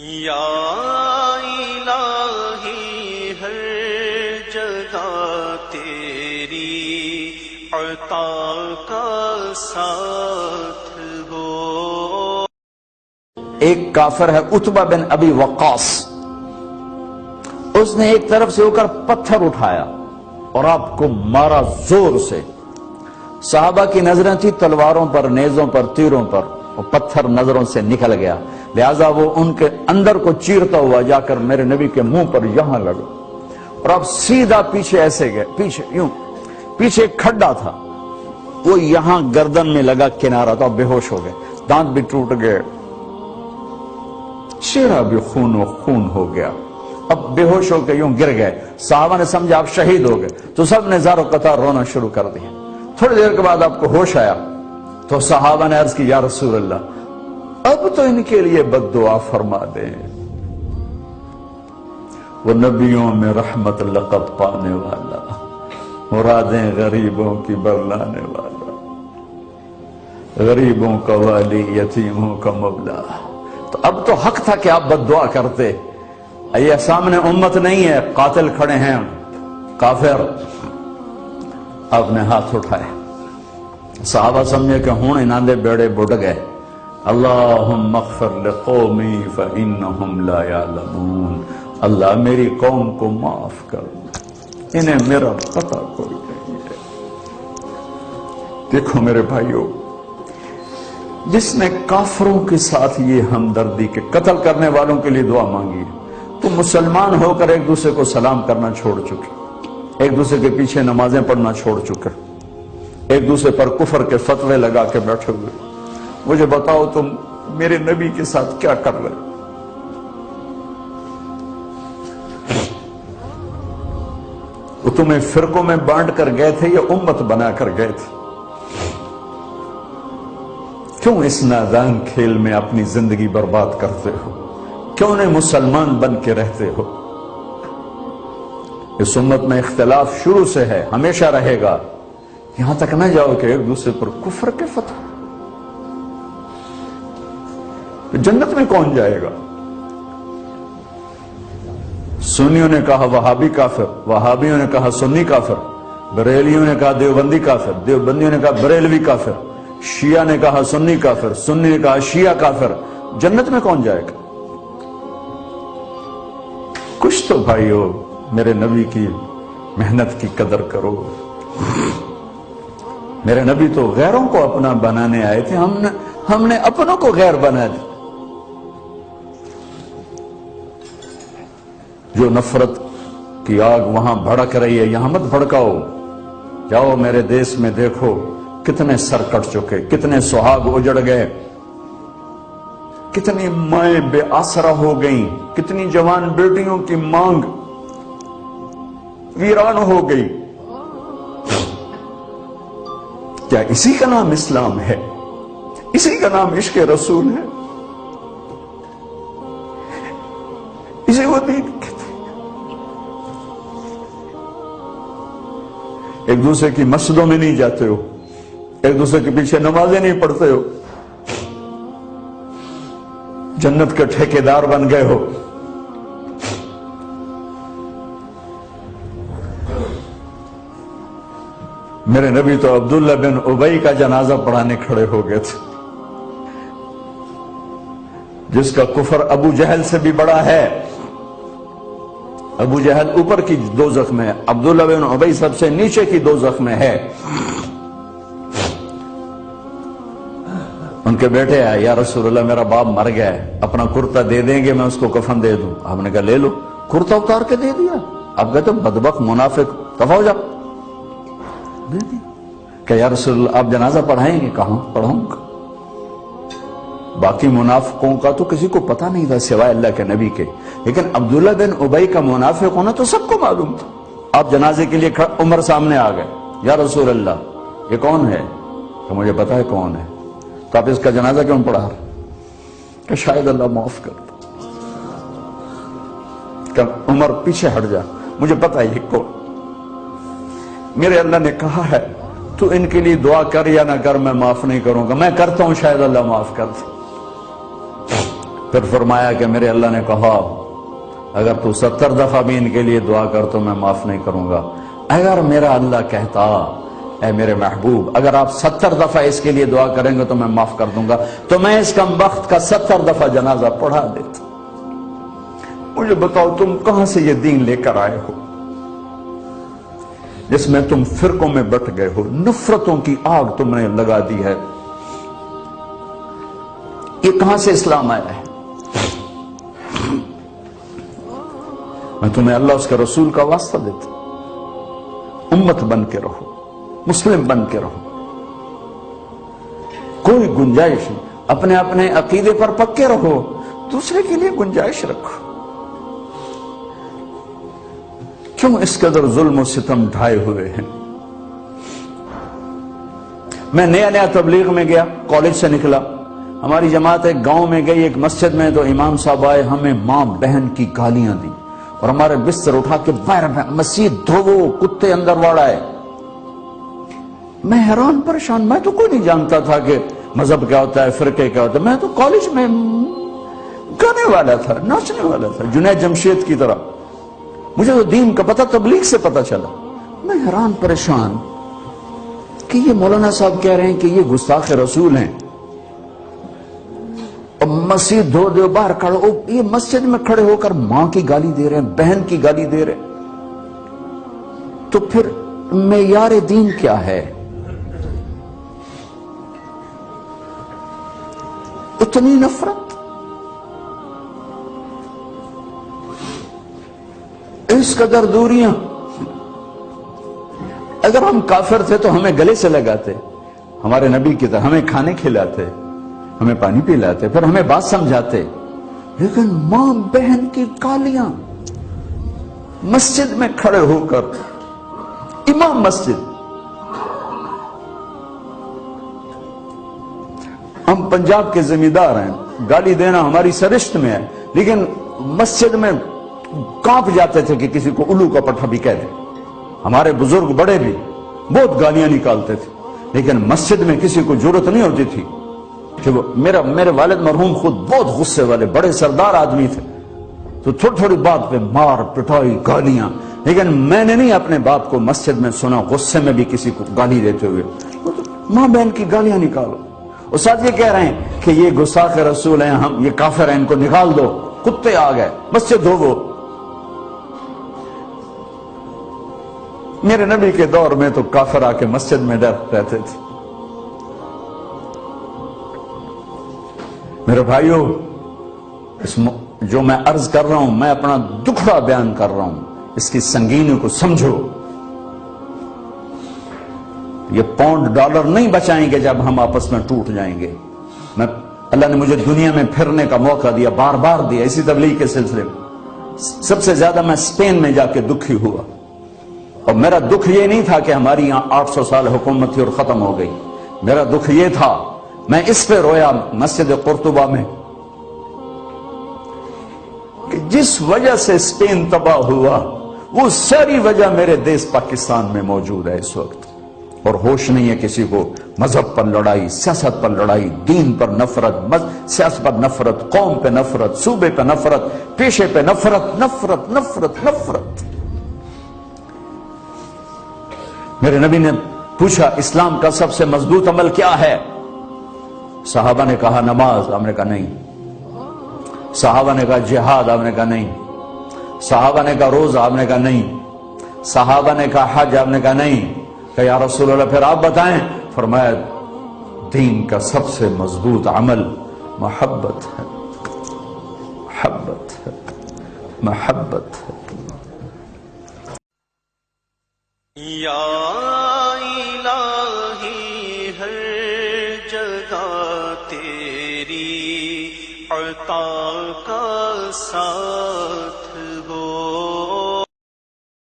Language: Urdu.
یا الہی ہر جگہ تیری عطا کا ساتھ ہو۔ ایک کافر ہے عتبہ بن ابی وقاص، اس نے ایک طرف سے ہو کر پتھر اٹھایا اور آپ کو مارا زور سے۔ صحابہ کی نظریں تھی تلواروں پر، نیزوں پر، تیروں پر، وہ پتھر نظروں سے نکل گیا، لہذا وہ ان کے اندر کو چیرتا ہوا جا کر میرے نبی کے منہ پر یہاں لگا، اور اب سیدھا پیچھے ایسے گئے، پیچھے یوں، پیچھے کھڈا تھا، وہ یہاں گردن میں لگا کنارہ تو اب بے ہوش ہو گئے، دانت بھی ٹوٹ گئے، چہرہ بھی خون و خون ہو گیا، اب بے ہوش ہو کے یوں گر گئے۔ صحابہ نے سمجھا آپ شہید ہو گئے تو سب نے زار و قطار رونا شروع کر دیا۔ تھوڑی دیر کے بعد آپ کو ہوش آیا تو صحابہ نے عرض کی یا رسول اللہ اب تو ان کے لیے بد دعا فرما دیں، وہ نبیوں میں رحمت لقب پانے والا، مرادیں غریبوں کی برلانے والا، غریبوں کا والی، یتیموں کا مولا۔ تو اب تو حق تھا کہ آپ بد دعا کرتے۔ یہ سامنے امت نہیں ہے، قاتل کھڑے ہیں کافر۔ آپ نے ہاتھ اٹھائے، صحابہ سمجھے کہ ہوں انہاں دے بیڑے بڑھ گئے۔ اللہم اغفر لقومی فإنہم لا یعلمون، اللہ میری قوم کو معاف کر، انہیں میرا پتہ کوئی نہیں ہے۔ دیکھو میرے بھائیو، جس نے کافروں کے ساتھ یہ ہمدردی کے قتل کرنے والوں کے لیے دعا مانگی تو مسلمان ہو کر ایک دوسرے کو سلام کرنا چھوڑ چکے، ایک دوسرے کے پیچھے نمازیں پڑھنا چھوڑ چکے، ایک دوسرے پر کفر کے فتوے لگا کے بیٹھے ہوئے۔ مجھے بتاؤ تم میرے نبی کے ساتھ کیا کر رہے؟ وہ تمہیں فرقوں میں بانٹ کر گئے تھے یا امت بنا کر گئے تھے؟ کیوں اس نادان کھیل میں اپنی زندگی برباد کرتے ہو؟ کیوں نہیں مسلمان بن کے رہتے ہو؟ اس امت میں اختلاف شروع سے ہے، ہمیشہ رہے گا، یہاں تک نہ جاؤ کہ ایک دوسرے پر کفر کے فتوے۔ جنت میں کون جائے گا؟ سنیوں نے کہا وہابی کافر، وہابیوں نے کہا سنی کافر، بریلیوں نے کہا دیوبندی کافر، دیوبندیوں نے کہا بریلوی کافر، شیعہ نے کہا سنی کافر، سنی نے کہا شیعہ کافر۔ جنت میں کون جائے گا؟ کچھ تو بھائیو میرے نبی کی محنت کی قدر کرو۔ میرے نبی تو غیروں کو اپنا بنانے آئے تھے، ہم نے اپنوں کو غیر بنا دیا۔ جو نفرت کی آگ وہاں بھڑک رہی ہے یہاں مت بھڑکاؤ۔ جاؤ میرے دیس میں دیکھو کتنے سر کٹ چکے، کتنے سہاگ اجڑ گئے، کتنی مائیں بے آسرا ہو گئیں، کتنی جوان بیٹیوں کی مانگ ویران ہو گئی۔ کیا اسی کا نام اسلام ہے؟ اسی کا نام عشق رسول ہے؟ اسی وہ دین کہتے ہیں؟ ایک دوسرے کی مسجدوں میں نہیں جاتے ہو، ایک دوسرے کے پیچھے نمازیں نہیں پڑھتے ہو، جنت کے ٹھیکیدار بن گئے ہو۔ میرے نبی تو عبداللہ بن ابی کا جنازہ پڑھانے کھڑے ہو گئے تھے، جس کا کفر ابو جہل سے بھی بڑا ہے۔ ابو جہل اوپر کی دوزخ میں ہے، عبداللہ بن ابی سب سے نیچے کی دوزخ میں ہے۔ ان کے بیٹے آئے، یا رسول اللہ میرا باپ مر گیا ہے، اپنا کرتا دے دیں گے میں اس کو کفن دے دوں؟ آپ نے کہا لے لو، کرتا اتار کے دے دیا۔ آپ کہتے بدبخت منافق، دفع ہو جا، دے دی۔ کہ یا رسول اللہ آپ جنازہ پڑھائیں گے؟ کہاں پڑھاؤں گا۔ باقی منافقوں کا تو کسی کو پتہ نہیں تھا سوائے اللہ کے نبی کے، لیکن عبداللہ بن ابی کا منافق ہونا تو سب کو معلوم تھا۔ آپ جنازے کے لیے عمر سامنے آ گئے، یا رسول اللہ یہ کون ہے؟ کہ مجھے پتا ہے کون ہے، تو آپ اس کا جنازہ کیوں پڑھا رہے؟ کہ شاید اللہ معاف کر دے۔ کہ عمر پیچھے ہٹ جا، مجھے پتا ہے یہ کون، میرے اللہ نے کہا ہے تو ان کے لیے دعا کر یا نہ کر میں معاف نہیں کروں گا، میں کرتا ہوں شاید اللہ معاف کر دے۔ پھر فرمایا کہ میرے اللہ نے کہا اگر تو 70 دفعہ بھی ان کے لیے دعا کر تو میں معاف نہیں کروں گا. اگر میرا اللہ کہتا اے میرے محبوب اگر آپ 70 دفعہ اس کے لیے دعا کریں گے تو میں معاف کر دوں گا, تو میں اس کم وقت کا 70 دفعہ جنازہ پڑھا دیتا. مجھے بتاؤ تم کہاں سے یہ دین لے کر آئے ہو جس میں تم فرقوں میں بٹ گئے ہو, نفرتوں کی آگ تم نے لگا دی ہے. یہ کہاں سے اسلام آیا ہے؟ میں تمہیں اللہ اس کے رسول کا واسطہ دیتا, امت بن کے رہو, مسلم بن کے رہو, کوئی گنجائش نہیں, اپنے اپنے عقیدے پر پکے رہو, دوسرے کے لیے گنجائش رکھو. کیوں اس قدر ظلم و ستم ڈھائے ہوئے ہیں؟ میں نیا تبلیغ میں گیا, کالج سے نکلا, ہماری جماعت ایک گاؤں میں گئی, ایک مسجد میں, تو امام صاحب آئے, ہمیں ماں بہن کی گالیاں دی اور ہمارے بستر اٹھا کے باہر مسجد دھوو, کتے اندر واڑائے. میں حیران پریشان, میں تو کوئی نہیں جانتا تھا کہ مذہب کیا ہوتا ہے, فرقے کیا ہوتا ہے. میں تو کالج میں گانے والا تھا, ناچنے والا تھا, جنید جمشید کی طرح. مجھے تو دین کا پتہ تبلیغ سے پتہ چلا. میں حیران پریشان کہ یہ مولانا صاحب کہہ رہے ہیں کہ یہ گستاخ رسول ہیں, اور مسجد دھو دو باہر کھڑے ہو, یہ مسجد میں کھڑے ہو کر ماں کی گالی دے رہے ہیں, بہن کی گالی دے رہے ہیں. تو پھر معیار دین کیا ہے؟ اتنی نفرت, اس قدر دوریاں. اگر ہم کافر تھے تو ہمیں گلے سے لگاتے, ہمارے نبی کی طرح ہمیں کھانے کھلاتے, ہمیں پانی پلاتے, پھر ہمیں بات سمجھاتے. لیکن ماں بہن کی گالیاں, مسجد میں کھڑے ہو کر, امام مسجد. ہم پنجاب کے زمیندار ہیں, گالی دینا ہماری سرشت میں ہے, لیکن مسجد میں کانپ جاتے تھے کہ کسی کو الو کا پٹھا بھی کہہ دیں. ہمارے بزرگ بڑے بھی بہت گالیاں نکالتے تھے, لیکن مسجد میں کسی کو جرت نہیں ہوتی تھی کہ وہ میرے والد مرحوم خود بہت غصے والے بڑے سردار آدمی تھے, تو تھوڑی تھوڑی بات پہ مار پٹائی گالیاں. لیکن میں نے نہیں اپنے باپ کو مسجد میں سنا غصے میں بھی کسی کو گالی دیتے ہوئے. ماں بہن کی گالیاں نکالو. استاد یہ کہہ رہے ہیں کہ یہ گستاخ رسول ہیں, ہم یہ کافر ہیں, ان کو نکال دو, کتے آ گئے, مسجد دھوو. میرے نبی کے دور میں تو کافر آ کے مسجد میں ڈر رہتے تھے. میرے بھائیو, جو میں عرض کر رہا ہوں, میں اپنا دکھڑا بیان کر رہا ہوں, اس کی سنگینی کو سمجھو. یہ پاؤنڈ ڈالر نہیں بچائیں گے جب ہم آپس میں ٹوٹ جائیں گے. اللہ نے مجھے دنیا میں پھرنے کا موقع دیا, بار بار دیا, اسی تبلیغ کے سلسلے میں. سب سے زیادہ میں اسپین میں جا کے دکھی ہوا, اور میرا دکھ یہ نہیں تھا کہ ہماری یہاں 800 سال حکومت تھی اور ختم ہو گئی. میرا دکھ یہ تھا, میں اس پہ رویا مسجد قرطبہ میں, کہ جس وجہ سے اسپین تباہ ہوا وہ ساری وجہ میرے دیس پاکستان میں موجود ہے اس وقت. اور ہوش نہیں ہے کسی کو. مذہب پر لڑائی, سیاست پر لڑائی, دین پر نفرت, سیاست پر نفرت, قوم پہ نفرت, صوبے پہ نفرت, پیشے پہ نفرت, نفرت نفرت نفرت. میرے نبی نے پوچھا اسلام کا سب سے مضبوط عمل کیا ہے؟ صحابہ نے کہا نماز, آپ نے کہا نہیں. صحابہ نے کہا جہاد, آپ نے کہا نہیں. صحابہ نے کہا روزہ, آپ نے کہا نہیں. صحابہ نے کہا حج, آپ نے کہا نہیں. کہ یا رسول اللہ پھر آپ بتائیں. فرمایا دین کا سب سے مضبوط عمل محبت ہے, محبت ہے, محبت ہے. یا الہی ہر جگہ تیری عطا کا ساتھ